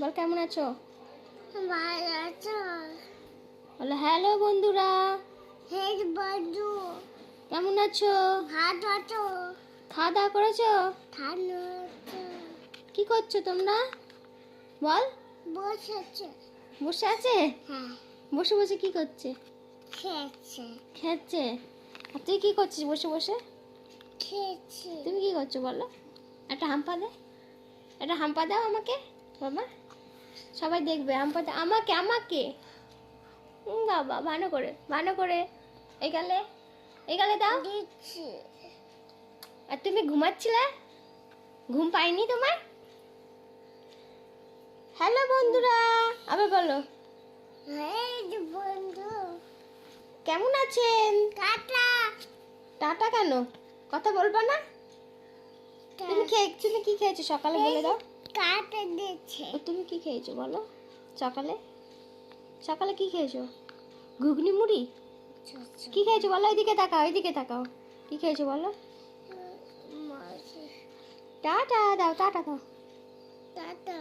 বল কেমন আছো? ভালো আছো? বলো হ্যালো বন্ধুরা, হে বন্ধু, কেমন আছো? ভালো আছো? খাওয়া দাওয়া করেছো? ভালো আছো? কি করছো তোমরা? বল। বসেছে? বসে আছে? হ্যাঁ, বসে বসে কি করছে? খেয়েছে। খেচ্ছে। আর তুই কি করছিস বসে বসে? খেয়েছে। তুমি কি করছো বলো? একটা হাম্পা দে, একটা হাম্পা দাও আমাকে বাবা, সবাই দেখবে। হাম্পা দাও আমাকে, আমাকে। বাবা ভালো করে, ভালো করে। এগালে, এগালে দাও। দিচ্ছি। আর তুমি ঘুমাচ্ছিলে? ঘুম পাইনি তোমার? হ্যালো বন্ধুরা, আবার বলো হে বন্ধু, কেমন আছেন? টাটা। টাটা কেন? কথা বলবা না? তুমি কি খেয়েছো সকালে বলে দাও। কাটা দিচ্ছে। তুমি কি খেয়েছো বলো? সকালে, সকালে কি খেয়েছো? ঘুগনি মুড়ি? কি খেয়েছো বলো? এদিকে তাকাও, এদিকে তাকাও। কি খেয়েছো বলো? টাটা দাও, টাটা দাও। টাটা।